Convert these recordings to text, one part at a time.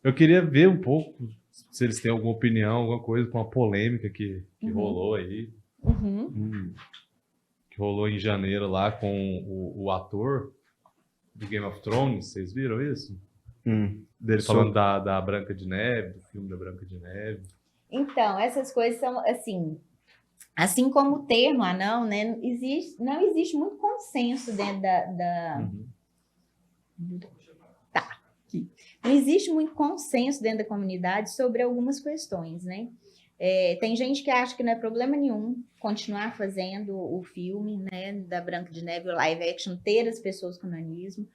Eu queria ver um pouco se eles têm alguma opinião, alguma coisa com a polêmica que rolou aí. Que rolou em janeiro lá com o ator do Game of Thrones. Vocês viram isso? Dele falando da Branca de Neve, do filme da Branca de Neve. Então, essas coisas são, assim como o termo anão, né? Não existe muito consenso dentro Não existe muito consenso dentro da comunidade sobre algumas questões, né? Tem gente que acha que não é problema nenhum continuar fazendo o filme, né, da Branca de Neve, o live action, ter as pessoas com nanismo.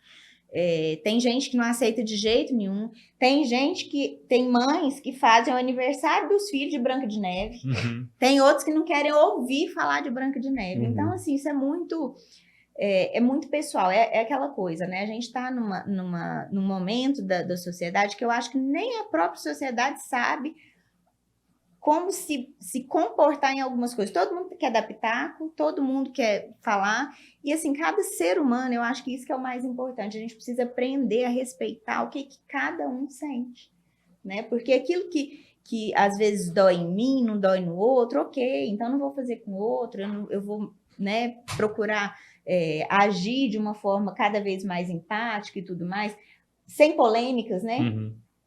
Tem gente que não aceita de jeito nenhum. Tem mães que fazem o aniversário dos filhos de Branca de Neve. Tem outros que não querem ouvir falar de Branca de Neve. Então, assim, isso é muito pessoal, é aquela coisa, né? A gente está num momento da sociedade que eu acho que nem a própria sociedade sabe como se comportar em algumas coisas. Todo mundo quer dar pitaco, todo mundo quer falar, e assim, cada ser humano, eu acho que isso que é o mais importante, a gente precisa aprender a respeitar o que cada um sente, né? Porque aquilo que às vezes dói em mim, não dói no outro, ok, então não vou fazer com o outro, eu vou, né, procurar agir de uma forma cada vez mais empática e tudo mais, sem polêmicas, né?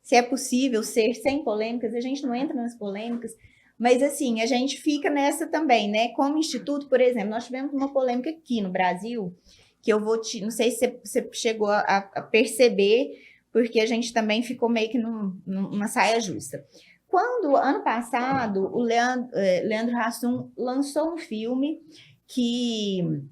Se é possível ser sem polêmicas, a gente não entra nas polêmicas, mas assim, a gente fica nessa também, né? Como instituto, por exemplo, nós tivemos uma polêmica aqui no Brasil, que eu não sei se você chegou a perceber, porque a gente também ficou meio que numa saia justa. Quando, ano passado, o Leandro Hassum lançou um filme que...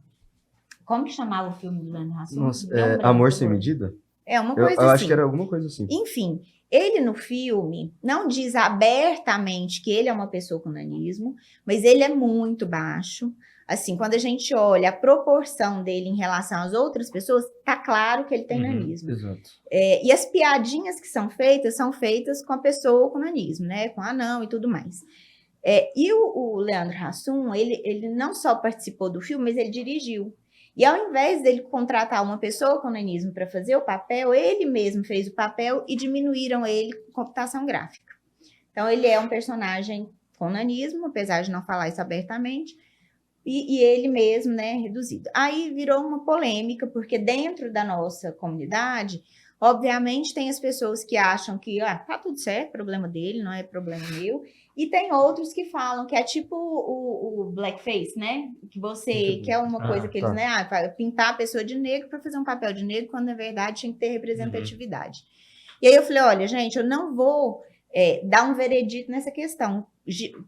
Como que chamava o filme do Leandro Hassum? Nossa, Amor Sem Medida? Uma coisa eu assim. acho que era alguma coisa assim. Enfim, ele no filme não diz abertamente que ele é uma pessoa com nanismo, mas ele é muito baixo. Assim, quando a gente olha a proporção dele em relação às outras pessoas, tá claro que ele tem nanismo. Exato. E as piadinhas que são feitas com a pessoa com nanismo, né? Com anão e tudo mais. E o Leandro Hassum, ele não só participou do filme, mas ele dirigiu. E ao invés dele contratar uma pessoa com nanismo para fazer o papel, ele mesmo fez o papel e diminuíram ele com computação gráfica. Então, ele é um personagem com nanismo, apesar de não falar isso abertamente, e ele mesmo, né, reduzido. Aí virou uma polêmica, porque dentro da nossa comunidade, obviamente, tem as pessoas que acham que tá tudo certo, problema dele, não é problema meu. E tem outros que falam que é tipo o blackface, né? Que é uma coisa que eles, né? Pintar a pessoa de negro para fazer um papel de negro, quando na verdade tinha que ter representatividade. E aí eu falei, olha, gente, eu não vou dar um veredito nessa questão.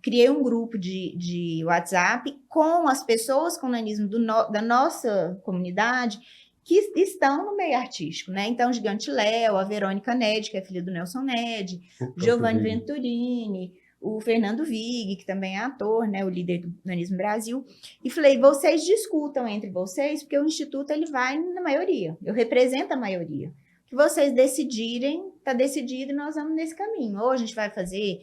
Criei um grupo de WhatsApp com as pessoas com nanismo da nossa comunidade que estão no meio artístico, né? Então, Gigante Léo, a Verônica Ned, que é filha do Nelson Ned, o Giovanni Venturini, o Fernando Vig, que também é ator, né, o líder do Nanismo Brasil, e falei, vocês discutam entre vocês, porque o Instituto ele vai na maioria, eu represento a maioria. O que vocês decidirem, está decidido e nós vamos nesse caminho. Ou a gente vai fazer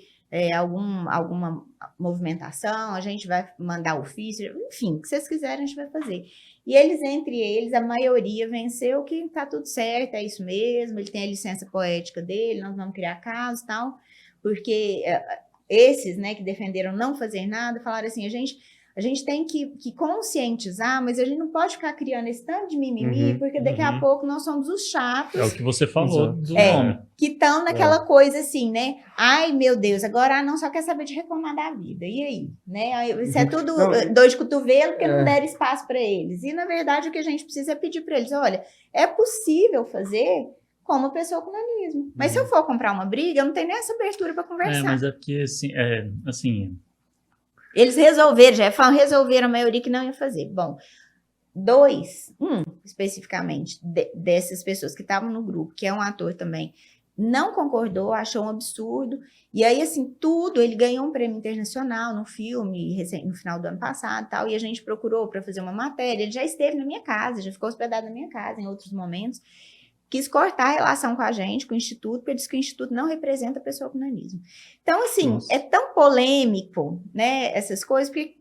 alguma movimentação, a gente vai mandar ofício, enfim, o que vocês quiserem a gente vai fazer. E entre eles, a maioria venceu que tá tudo certo, é isso mesmo, ele tem a licença poética dele, nós vamos criar caso e tal, porque esses, né, que defenderam não fazer nada, falaram assim, a gente tem que conscientizar, mas a gente não pode ficar criando esse tanto de mimimi, porque daqui a pouco nós somos os chatos. É o que você falou do nome. Que estão naquela coisa assim, né? Ai, meu Deus, agora não só quer saber de reclamar da vida. E aí? Né? Isso é tudo dor de cotovelo, porque não deram espaço para eles. E, na verdade, o que a gente precisa é pedir para eles, olha, é possível fazer com uma pessoa com nanismo. Mas se eu for comprar uma briga, eu não tenho nem essa abertura para conversar. Mas é porque, assim... Eles resolveram a maioria que não ia fazer. Bom, especificamente, dessas pessoas que estavam no grupo, que é um ator também, não concordou, achou um absurdo. E aí, assim, ele ganhou um prêmio internacional no filme, no final do ano passado, tal, e a gente procurou para fazer uma matéria. Ele já esteve na minha casa, já ficou hospedado na minha casa em outros momentos. quis cortar a relação com a gente, com o Instituto, porque disse que o Instituto não representa a pessoa com nanismo. Então, assim, Nossa. é tão polêmico, né, essas coisas, porque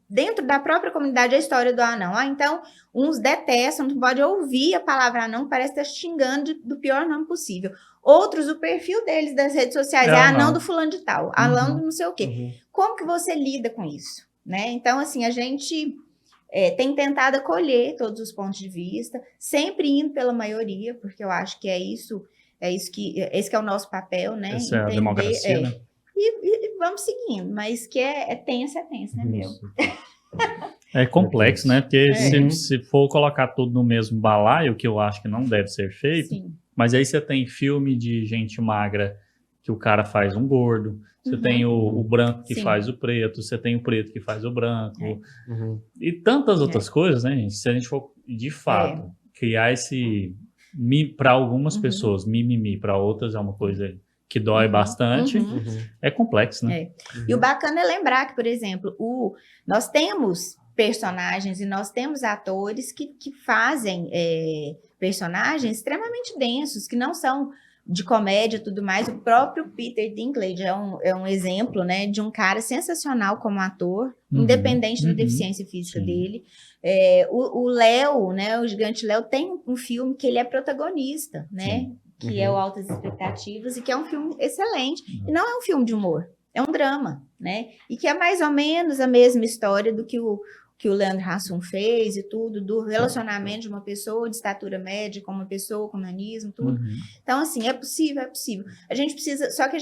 dentro da própria comunidade a história do anão. Então, uns detestam, não pode ouvir a palavra anão, parece estar xingando do pior nome possível. Outros, o perfil deles das redes sociais é anão do fulano de tal, anão do não sei o quê. Como que você lida com isso? Né? Então, assim, a gente tem tentado acolher todos os pontos de vista, sempre indo pela maioria, porque eu acho que esse que é o nosso papel, né? Essa é a democracia, né? E vamos seguindo, mas que é tenso, né, meu? É complexo, né? Porque se for colocar tudo no mesmo balaio, que eu acho que não deve ser feito, Sim. mas aí você tem filme de gente magra que o cara faz um gordo, você tem o branco que faz o preto, você tem o preto que faz o branco, e tantas outras coisas, né, gente? Se a gente for, de fato, criar esse... Para algumas pessoas, mimimi, para outras é uma coisa que dói bastante, é complexo, né? E o bacana é lembrar que, por exemplo, nós temos personagens e nós temos atores que fazem personagens extremamente densos, que não são de comédia e tudo mais. O próprio Peter Dinklage é um exemplo, né, de um cara sensacional como ator, independente da deficiência física dele. O Léo, né, o gigante Léo, tem um filme que ele é protagonista, né, que é o Altas Expectativas, e que é um filme excelente. E não é um filme de humor, é um drama, né, e que é mais ou menos a mesma história do que o Leandro Hassum fez e tudo, do relacionamento de uma pessoa de estatura média com uma pessoa com nanismo, tudo. Então, assim, é possível. A gente precisa, só que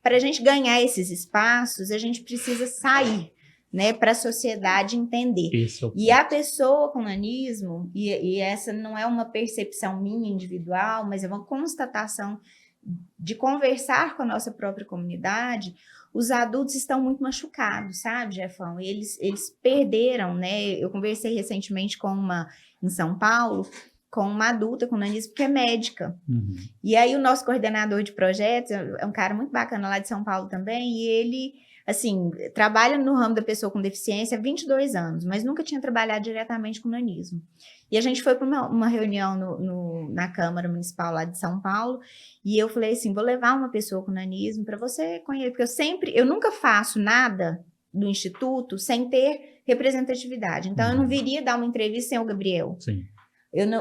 para a gente ganhar esses espaços, a gente precisa sair, né, para a sociedade entender. E a pessoa com nanismo, e essa não é uma percepção minha individual, mas é uma constatação de conversar com a nossa própria comunidade. Os adultos estão muito machucados, sabe, Jefão? Eles perderam, né? Eu conversei recentemente em São Paulo, com uma adulta com nanismo que é médica. E aí o nosso coordenador de projetos é um cara muito bacana lá de São Paulo também, e ele, assim, trabalha no ramo da pessoa com deficiência há 22 anos, mas nunca tinha trabalhado diretamente com nanismo. E a gente foi para uma reunião na Câmara Municipal lá de São Paulo, e eu falei assim, vou levar uma pessoa com nanismo para você conhecer, porque eu nunca faço nada do Instituto sem ter representatividade. Então, eu não viria dar uma entrevista sem o Gabriel. Sim.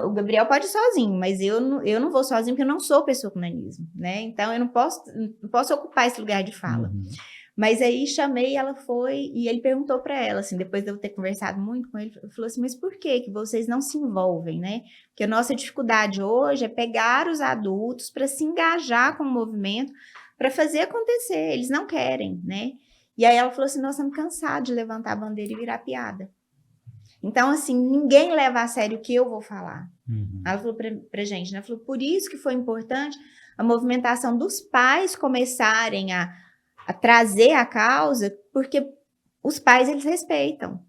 O Gabriel pode ir sozinho, mas eu não vou sozinho porque eu não sou pessoa com nanismo, né? Então, eu não posso ocupar esse lugar de fala. Mas aí chamei, ela foi, e ele perguntou para ela, assim, depois de eu ter conversado muito com ele, falou assim, mas por que vocês não se envolvem, né? Porque a nossa dificuldade hoje é pegar os adultos para se engajar com o movimento, para fazer acontecer, eles não querem, né? E aí ela falou assim, nós estamos cansados de levantar a bandeira e virar piada. Então, assim, ninguém leva a sério o que eu vou falar. Ela falou pra gente, né? Ela falou, por isso que foi importante a movimentação dos pais começarem a trazer a causa, porque os pais, eles respeitam.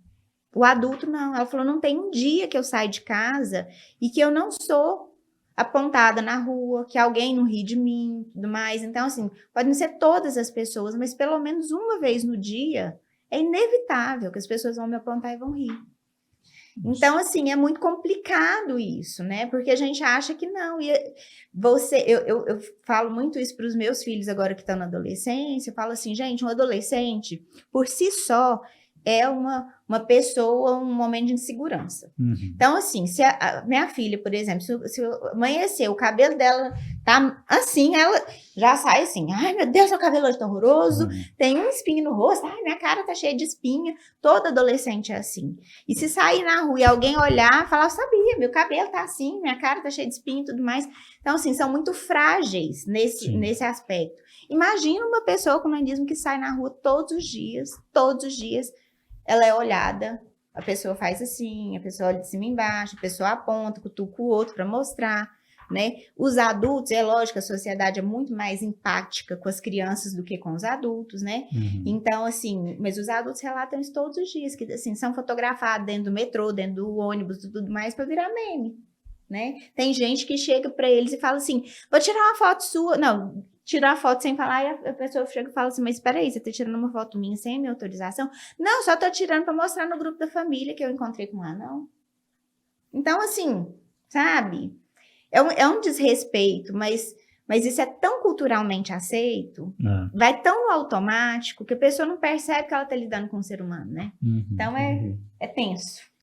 O adulto, não. Ela falou, não tem um dia que eu saio de casa e que eu não sou apontada na rua, que alguém não ri de mim, tudo mais. Então, assim, podem ser todas as pessoas, mas pelo menos uma vez no dia é inevitável que as pessoas vão me apontar e vão rir. Então, assim, é muito complicado isso, né? Porque a gente acha que não. E eu falo muito isso para os meus filhos agora que estão na adolescência. Eu falo assim, gente, um adolescente, por si só, é uma pessoa, um momento de insegurança. Então, assim, se a minha filha, por exemplo, se amanhecer, o cabelo dela tá assim, ela já sai assim, ai, meu Deus, meu cabelo hoje tá horroroso, tem um espinho no rosto, ai, minha cara tá cheia de espinha. Todo adolescente é assim. E se sair na rua e alguém olhar, falar, eu sabia, meu cabelo tá assim, minha cara tá cheia de espinho e tudo mais. Então, assim, são muito frágeis nesse aspecto. Imagina uma pessoa com nanismo que sai na rua todos os dias, ela é olhada, a pessoa faz assim, a pessoa olha de cima e embaixo, a pessoa aponta, cutuca o outro para mostrar, né? Os adultos, é lógico, a sociedade é muito mais empática com as crianças do que com os adultos, né? Então, assim, mas os adultos relatam isso todos os dias, que assim, são fotografados dentro do metrô, dentro do ônibus e tudo mais para virar meme, né? Tem gente que chega para eles e fala assim, vou tirar uma foto sua, não... tirar a foto sem falar, e a pessoa chega e fala assim, mas espera aí, você tá tirando uma foto minha sem minha autorização? Não, só tô tirando para mostrar no grupo da família que eu encontrei com um anão. Então, assim, sabe? É um desrespeito, mas isso é tão culturalmente aceito, vai tão no automático, que a pessoa não percebe que ela está lidando com um ser humano, né? Uhum. Então, é tenso.